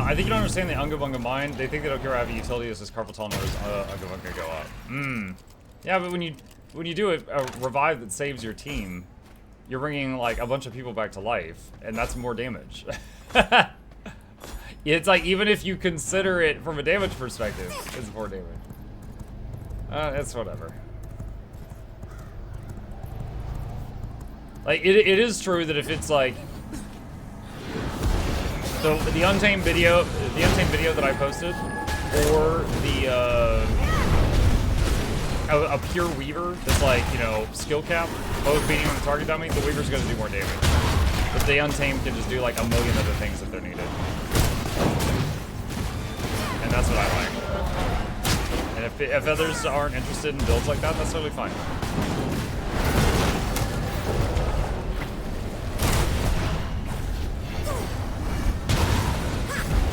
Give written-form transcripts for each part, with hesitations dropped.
I think you don't understand the Unga Bunga mind. They think they don't care how heavy utility is, this carpal tunnel knows Unga Bunga go up. Yeah, but when you do a revive that saves your team, you're bringing like a bunch of people back to life, and that's more damage. It's like, even if you consider it from a damage perspective, it's more damage. It's whatever. Like, it is true that if it's like the Untamed video that I posted, or the a pure Weaver that's like, you know, skill cap, both beating on the target dummy, the Weaver's gonna do more damage. But the Untamed can just do like a million other things if they're needed. And that's what I like. And if others aren't interested in builds like that, that's totally fine.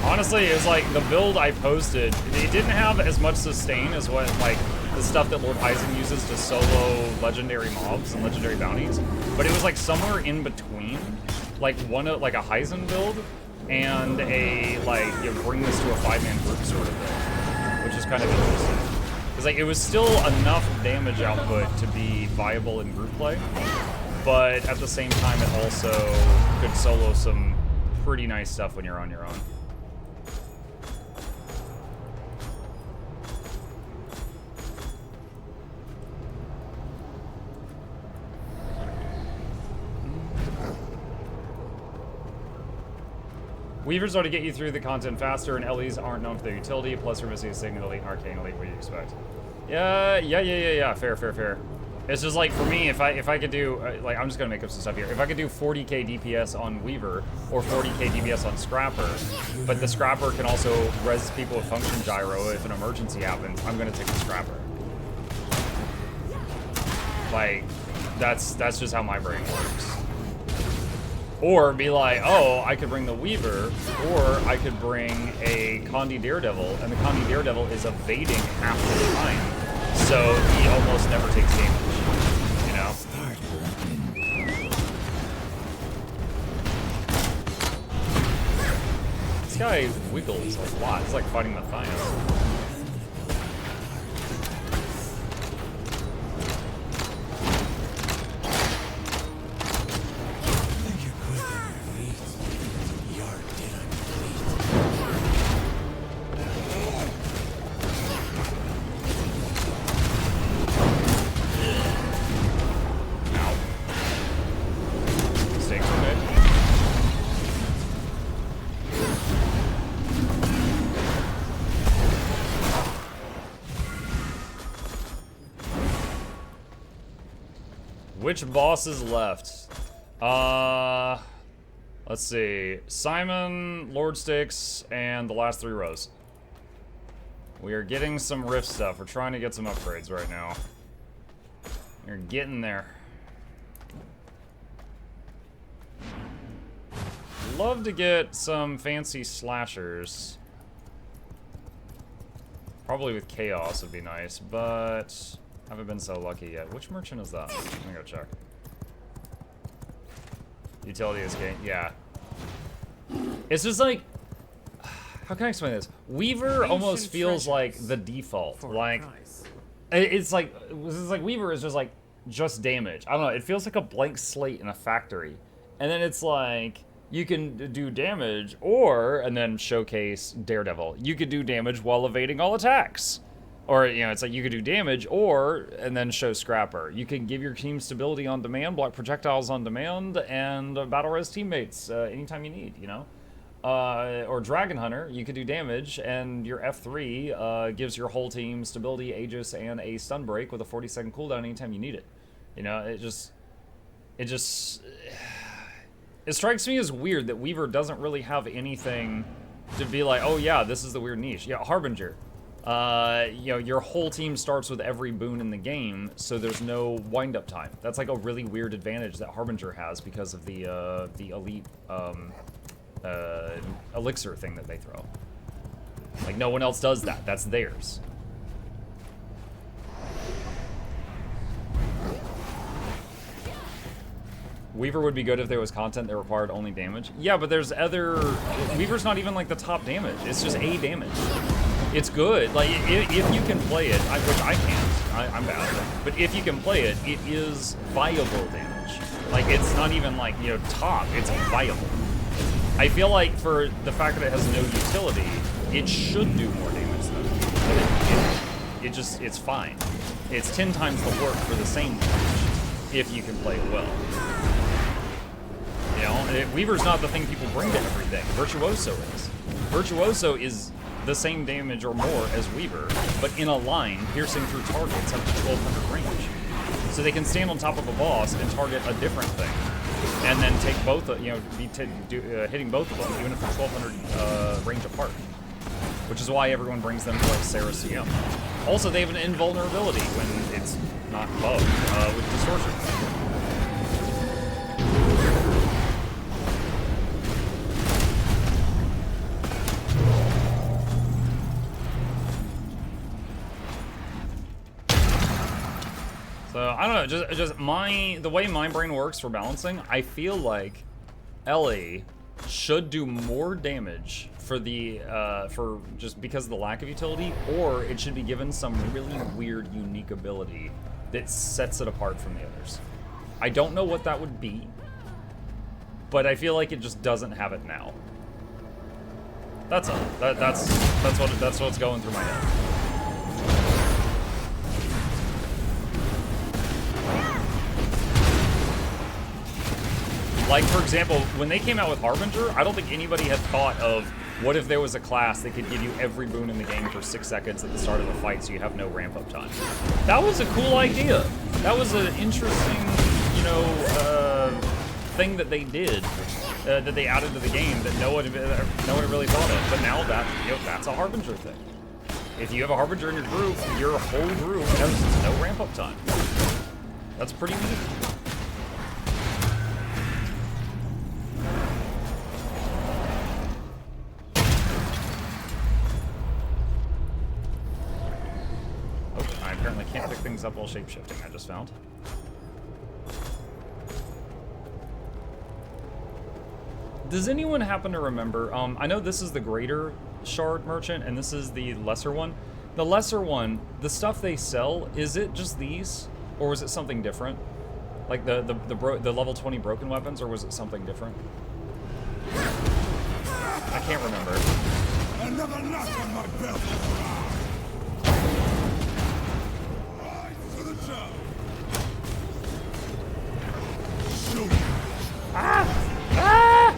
Honestly, it was like the build I posted, it didn't have as much sustain as what like the stuff that Lord Heisen uses to solo legendary mobs and legendary bounties, but it was like somewhere in between, like like a Heisen build and a like, you know, bring this to a 5-man group sort of build, which is kind of interesting. Because like it was still enough damage output to be viable in group play, but at the same time it also could solo some pretty nice stuff when you're on your own. Weavers are to get you through the content faster, and LEs aren't known for their utility, plus we're missing a signal elite and arcane elite. What do you expect? Yeah. Fair. It's just like, for me, if I could do, like, I'm just gonna make up some stuff here. If I could do 40k DPS on Weaver, or 40k DPS on Scrapper, but the Scrapper can also res people with function gyro if an emergency happens, I'm gonna take the Scrapper. Like, that's just how my brain works. Or be like, oh, I could bring the Weaver, or I could bring a Condi Daredevil, and the Condi Daredevil is evading half the time, so he almost never takes damage, you know? This guy wiggles a lot. It's like fighting Matthias. Which boss is left? Let's see. Simon, Lord Styx, and the last 3 rows. We are getting some rift stuff. We're trying to get some upgrades right now. We're getting there. Love to get some fancy slashers. Probably with chaos would be nice, but haven't been so lucky yet. Which merchant is that? Let me go check. Utility is game. Yeah. It's just like, how can I explain this? Weaver almost feels like the default. Like, it's like Weaver is just damage. I don't know. It feels like a blank slate in a factory. And then it's like, you can do damage, or, and then showcase Daredevil. You could do damage while evading all attacks. Or, you know, it's like you could do damage, or, and then show Scrapper. You can give your team stability on demand, block projectiles on demand, and battle res teammates anytime you need, you know? Or Dragon Hunter, you could do damage, and your F3 gives your whole team stability, Aegis, and a stun break with a 40-second cooldown anytime you need it. You know, it strikes me as weird that Weaver doesn't really have anything to be like, oh yeah, this is the weird niche. Yeah, Harbinger. You know, your whole team starts with every boon in the game, so there's no wind-up time. That's like a really weird advantage that Harbinger has because of the elite elixir thing that they throw. Like, no one else does that. That's theirs. Weaver would be good if there was content that required only damage. Yeah, but there's other... Weaver's not even like the top damage. It's just A damage. It's good. Like, if you can play it, which I can't. I'm bad. But if you can play it, it is viable damage. Like, it's not even like, you know, top. It's viable. I feel like for the fact that it has no utility, it should do more damage though. It's fine. It's 10 times the work for the same damage if you can play it well. You know, Weaver's not the thing people bring to everything. Virtuoso is. Virtuoso is the same damage or more as Weaver, but in a line, piercing through targets up to 1200 range. So they can stand on top of a boss and target a different thing. And then take both, you know, hitting both of them, even if they're 1200 range apart. Which is why everyone brings them to, like, Sarah CM. Also, they have an invulnerability when it's not bugged with distortion. So, I don't know, just the way my brain works for balancing, I feel like Ellie should do more damage for the, for just because of the lack of utility, or it should be given some really weird, unique ability that sets it apart from the others. I don't know what that would be, but I feel like it just doesn't have it now. That's all. That's what's going through my head. Like, for example, when they came out with Harbinger, I don't think anybody had thought of what if there was a class that could give you every boon in the game for 6 seconds at the start of a fight so you have no ramp-up time. That was a cool idea. That was an interesting, you know, thing that they did, that they added to the game that no one had really thought of. But now that's a Harbinger thing. If you have a Harbinger in your whole group has no ramp-up time. That's pretty neat. Apparently can't pick things up while shape-shifting, I just found. Does anyone happen to remember, I know this is the greater shard merchant and this is the lesser one. The lesser one, the stuff they sell, is it just these? Or was it something different? Like the level 20 broken weapons, or was it something different? I can't remember. Another knock on my belt. Ah! Ah!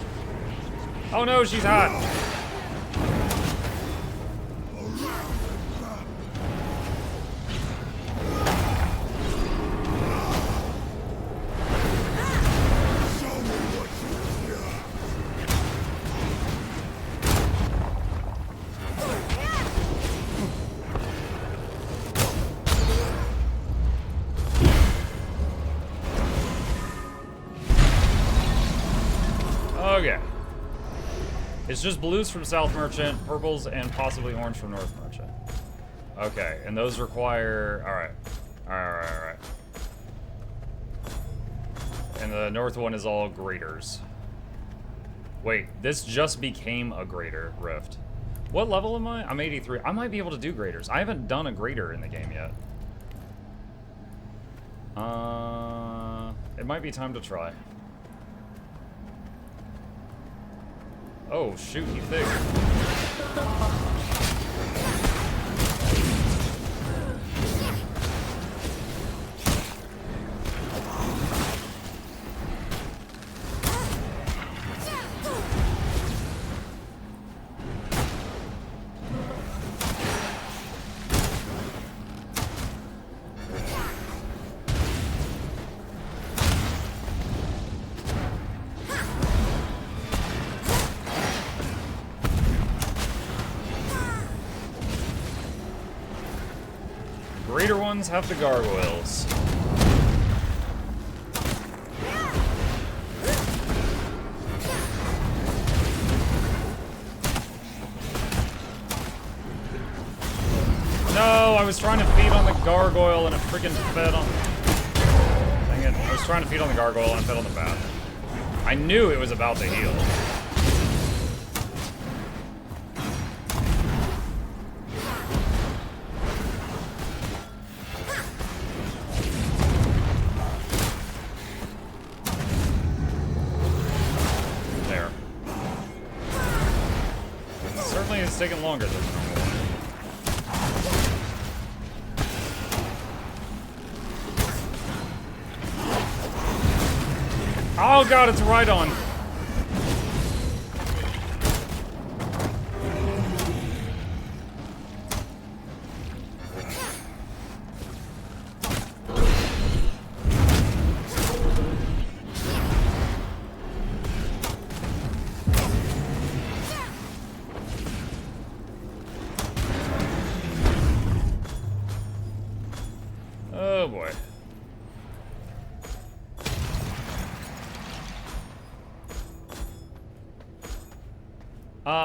Oh no, she's hot. Okay. It's just blues from South Merchant, purples, and possibly orange from North Merchant. Okay, and those require... Alright. And the north one is all graders. Wait, this just became a grader rift. What level am I? I'm 83. I might be able to do graders. I haven't done a grader in the game yet. It might be time to try. Oh, shoot, you think. Greater ones have the gargoyles. No, I was trying to feed on the gargoyle and it freaking fed on... Dang it. I was trying to feed on the gargoyle and I fed on the bat. I knew it was about to heal. There. Certainly it's taking longer than the normal one. Oh god, it's right on. Oh boy.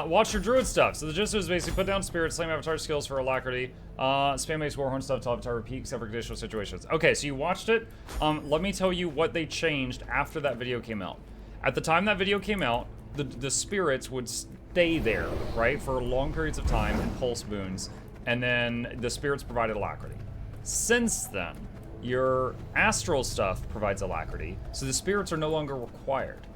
Watch your druid stuff. So the gist is basically put down spirit, slam avatar skills for alacrity, spam base warhorn stuff till avatar repeat except for conditional situations. Okay, so you watched it. Let me tell you what they changed after that video came out. At the time that video came out, the spirits would stay there, right, for long periods of time and pulse boons, and then the spirits provided alacrity. Since then, your astral stuff provides alacrity, so the spirits are no longer required.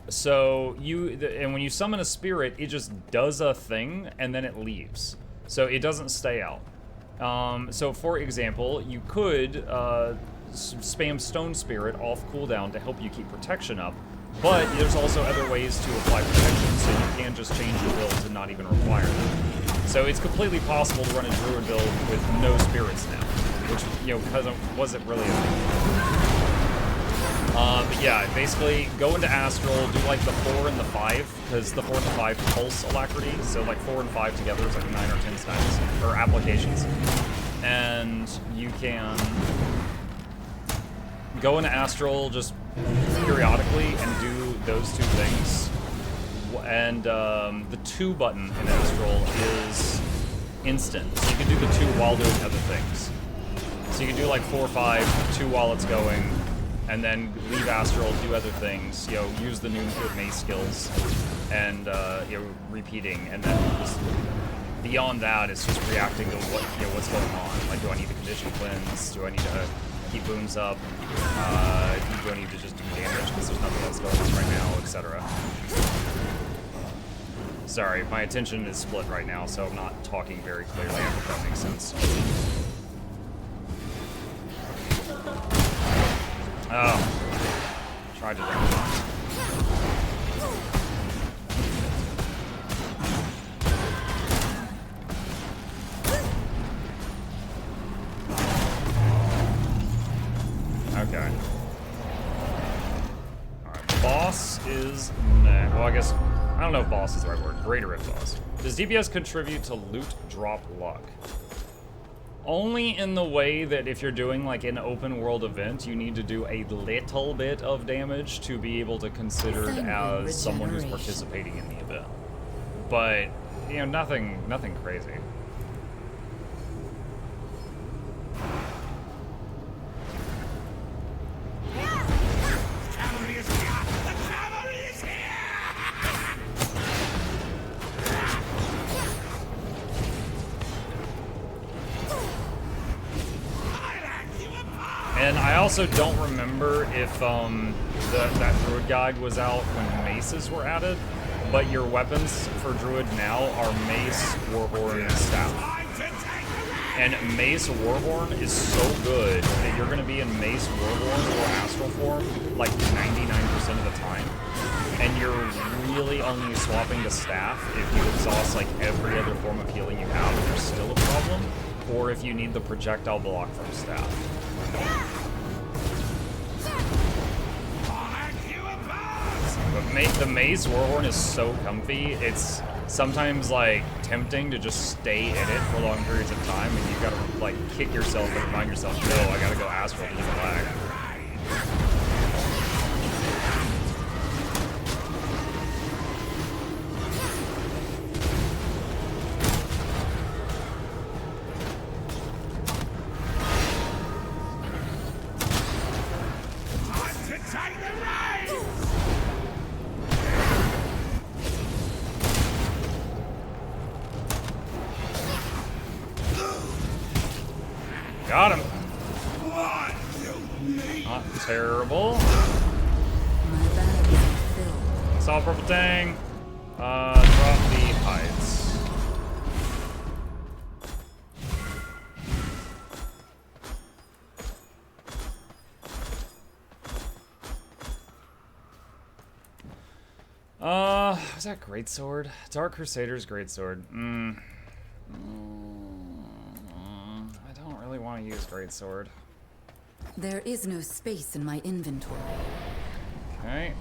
So and when you summon a spirit, it just does a thing and then it leaves. So it doesn't stay out. So for example, you could spam Stone Spirit off cooldown to help you keep protection up, but there's also other ways to apply protection, so you can just change your build to not even require them. So it's completely possible to run a druid build with no spirits now, which, you know, because it wasn't really a thing. But yeah, basically go into Astral, do like the 4 and the 5, because the 4 and the 5 pulse alacrity, so like 4 and 5 together is like 9 or 10 stacks, or applications. And you can go into Astral just periodically and do those two things. And the 2 button in Astral is instant, so you can do the 2 while doing other things. So you can do like 4, 5, 2 while it's going, and then leave Astral, do other things, you know, use the new mace skills, and, you know, repeating, and then just beyond that, it's just reacting to what, you know, what's going on. Like, do I need the condition cleanse? Do I need to keep boons up? Do I need to just do damage because there's nothing else going on right now, etc. Sorry, my attention is split right now, so I'm not talking very clearly. I hope that makes sense. Oh. Tried to range it. Okay. Alright, boss is next. Well, I guess, I don't know if boss is the right word. Greater if boss. Does DPS contribute to loot drop luck? Only in the way that if you're doing like an open world event, you need to do a little bit of damage to be able to consider it as someone who's participating in the event. But, you know, nothing crazy. And I also don't remember if that Druid guide was out when maces were added, but your weapons for Druid now are Mace, Warhorn, and Staff. And Mace Warhorn is so good that you're going to be in Mace Warhorn or Astral form like 99% of the time. And you're really only swapping to Staff if you exhaust like every other form of healing you have and there's still a problem, or if you need the projectile block from Staff. But the Maze Warhorn is so comfy, it's sometimes like tempting to just stay in it for long periods of time, and you gotta like kick yourself and remind yourself, no, I gotta go Astral to get the lag. Got him. Not terrible. Saw purple tang. Drop the heights. Was that greatsword? Dark Crusader's greatsword. I don't really want to use greatsword. There is no space in my inventory. Okay.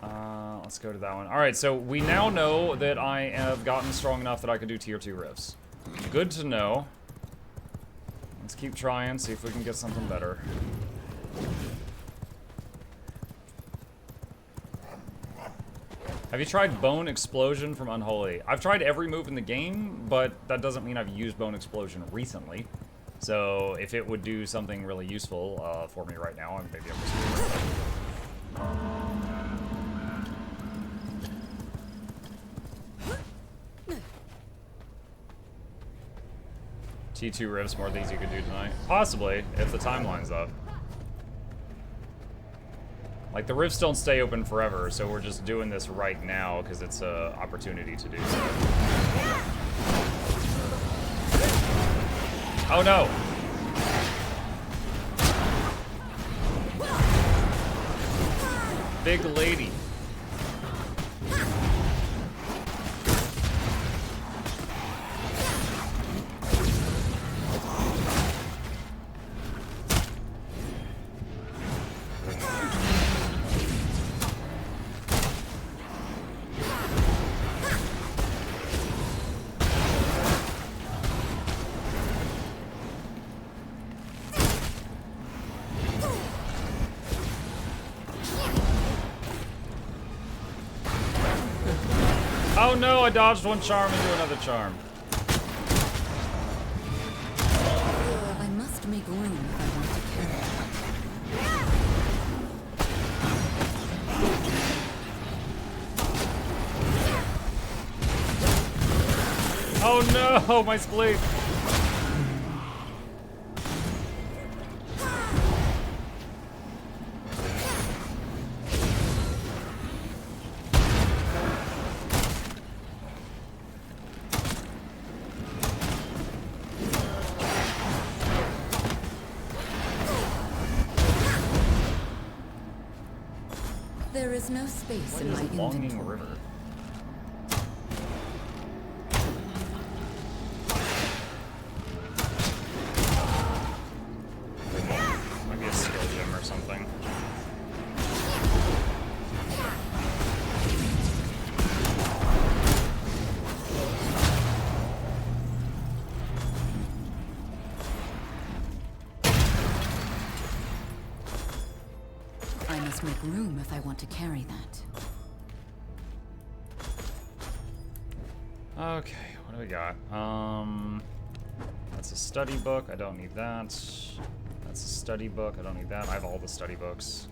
Let's go to that one. Alright, so we now know that I have gotten strong enough that I can do tier 2 rifts. Good to know. Let's keep trying, see if we can get something better. Have you tried Bone Explosion from Unholy? I've tried every move in the game, but that doesn't mean I've used Bone Explosion recently. So if it would do something really useful for me right now, maybe I'm just T2 rifts, more things you could do tonight. Possibly, if the timeline's up. Like, the rifts don't stay open forever, so we're just doing this right now because it's an opportunity to do so. Oh no! Big lady. Oh no, I dodged one charm into another charm. I must make room if I want to carry. Oh no, my spleen. There is no space in my Longing inventory. River? Might be a skill gem or something. I must make room if I want to carry that. Okay, what do we got? That's a study book. I don't need that. That's a study book. I don't need that. I have all the study books.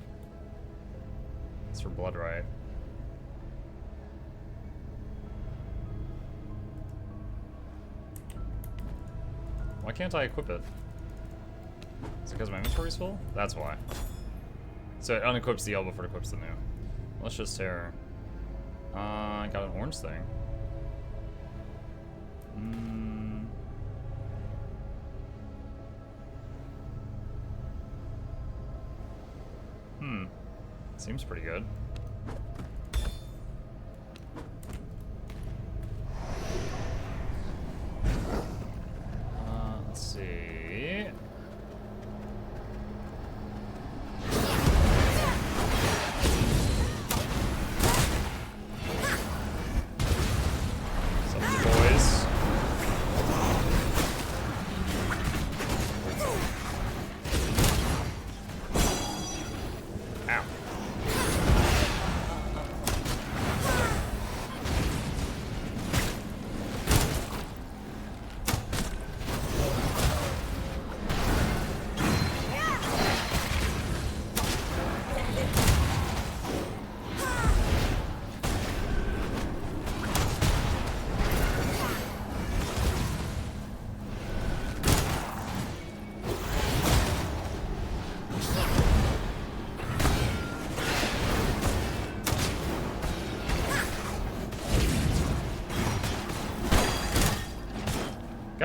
It's for blood right. Why can't I equip it? Is it because my inventory's full? That's why. So it unequips the old before it equips the new. Let's just tear. I got an orange thing. Seems pretty good. Let's see.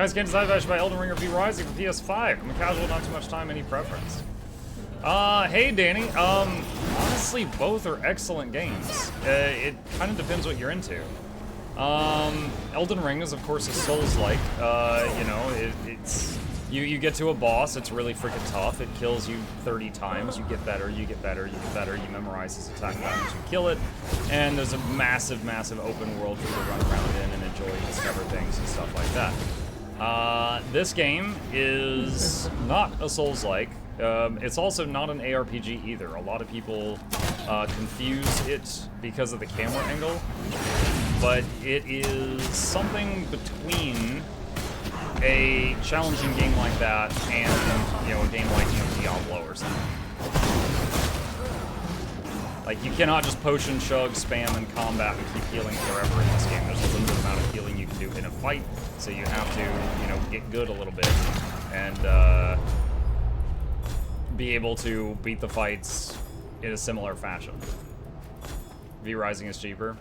Guys, can't decide if I should buy Elden Ring or V Rising for PS5. I'm a casual, not too much time, any preference? Hey Danny, honestly both are excellent games. It kind of depends what you're into. Elden Ring is of course a Souls-like, you know, it's, you get to a boss, it's really freaking tough, it kills you 30 times, you get better, you get better, you get better, you memorize his attack patterns, you kill it, and there's a massive, massive open world for you to run around in and enjoy and discover things and stuff like that. This game is not a Souls-like. It's also not an ARPG either. A lot of people confuse it because of the camera angle, but it is something between a challenging game like that and, you know, a game like, you know, Diablo or something. Like, you cannot just potion, chug, spam, and combat and keep healing forever in this game. There's a limited amount of healing you can do in a fight, so you have to, you know, get good a little bit and be able to beat the fights in a similar fashion. V Rising is cheaper.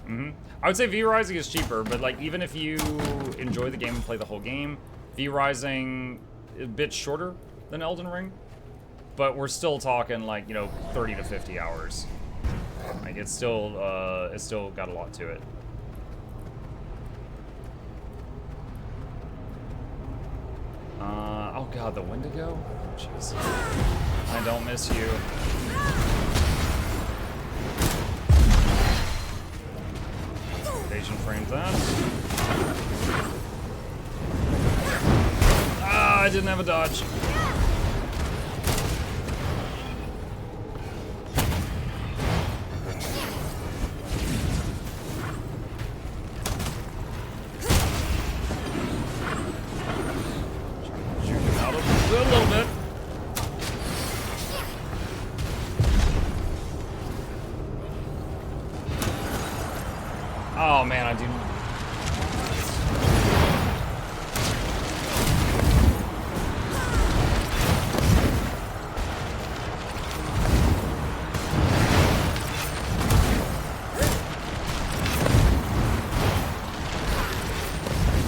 I would say V Rising is cheaper, but like even if you enjoy the game and play the whole game, V Rising is a bit shorter than Elden Ring, but we're still talking like, you know, 30 to 50 hours. Like it's still got a lot to it. Oh god, the Wendigo? Jeez. I don't miss you. Patient frames that. Ah, I didn't have a dodge. Shoot him out of a little bit. Oh man, I do.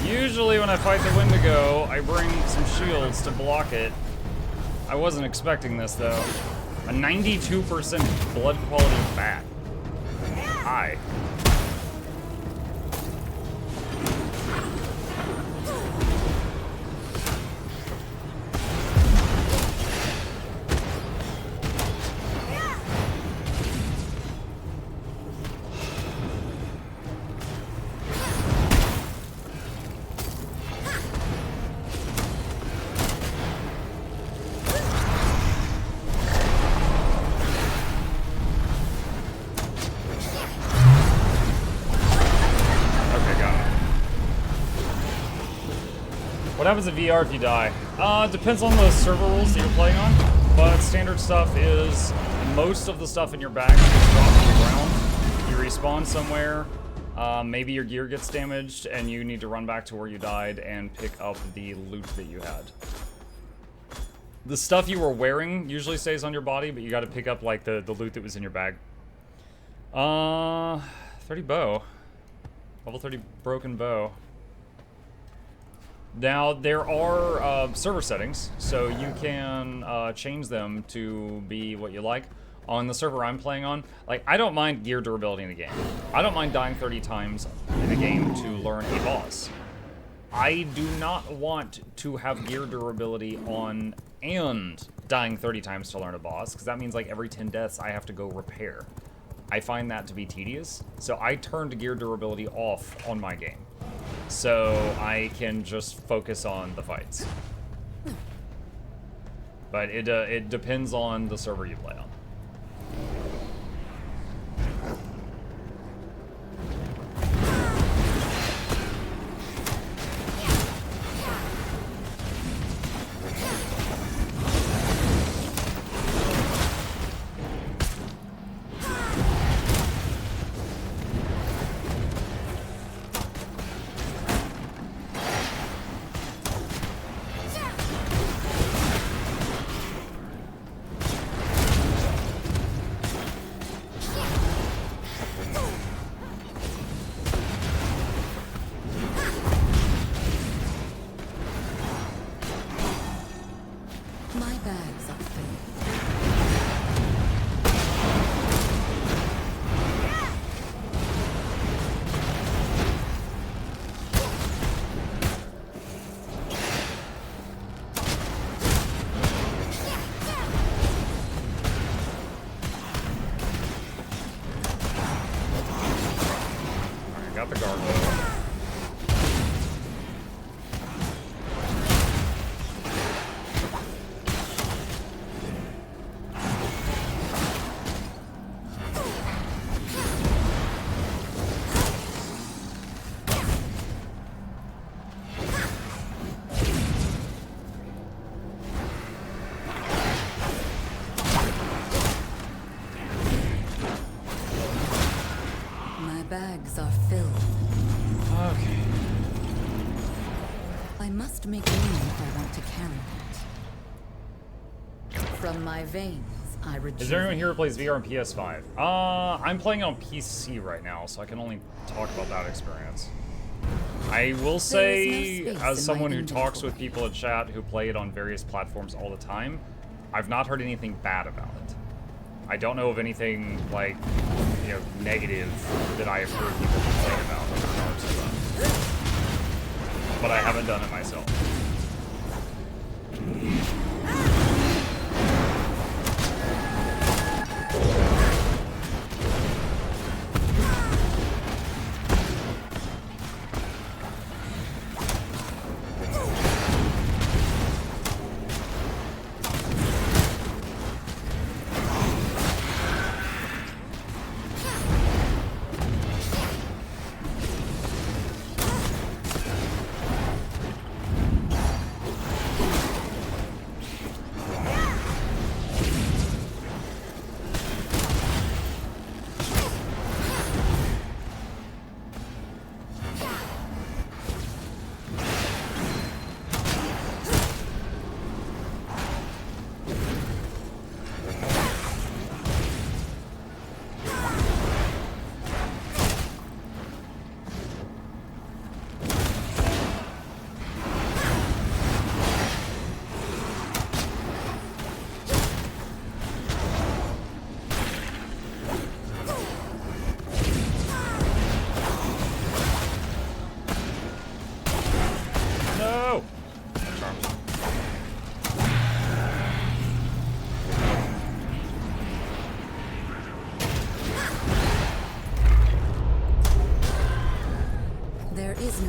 Usually when I fight the Wendigo, I bring some shields to block it. I wasn't expecting this though. A 92% blood quality bat. Hi. What happens in VR if you die? Depends on the server rules that you're playing on, but standard stuff is most of the stuff in your bag gets dropped to the ground. You respawn somewhere, maybe your gear gets damaged, and you need to run back to where you died and pick up the loot that you had. The stuff you were wearing usually stays on your body, but you gotta pick up like the loot that was in your bag. 30 bow. Level 30 broken bow. Now, there are server settings, so you can change them to be what you like. On the server I'm playing on, like, I don't mind gear durability in the game. I don't mind dying 30 times in a game to learn a boss. I do not want to have gear durability on and dying 30 times to learn a boss, because that means like every 10 deaths I have to go repair. I find that to be tedious, so I turned gear durability off on my game, so I can just focus on the fights. But it depends on the server you play on. bags are filled. Okay. I must make room if I want to carry that. From my veins, I rejuvenate. Is there anyone here who plays VR on PS5? I'm playing on PC right now, so I can only talk about that experience. I will say, as someone who talks with people in chat who play it on various platforms all the time, I've not heard anything bad about it. I don't know of anything, like, you know, negative that I have heard people complain about in regards to that. But I haven't done it myself.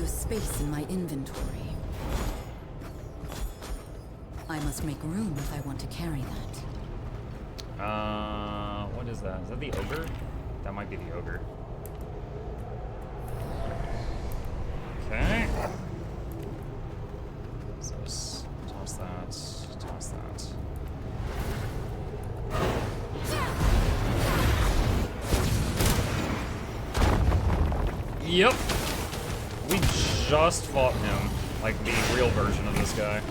Space in my inventory. I must make room if I want to carry that. What is that? Is that the ogre? That might be the ogre. Okay. So toss that, toss that. Yep. We just fought him, like the real version of this guy.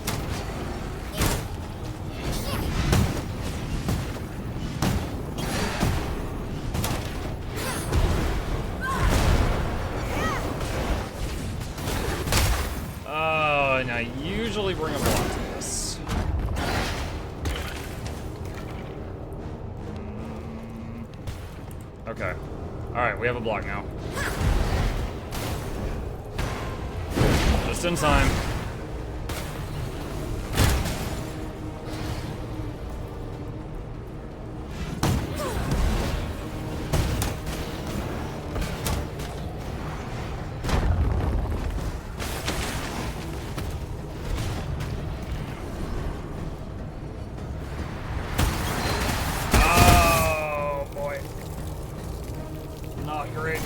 Oh, and I usually bring a block to this. Okay. Alright, we have a block now. Just in time. Oh boy. Not great.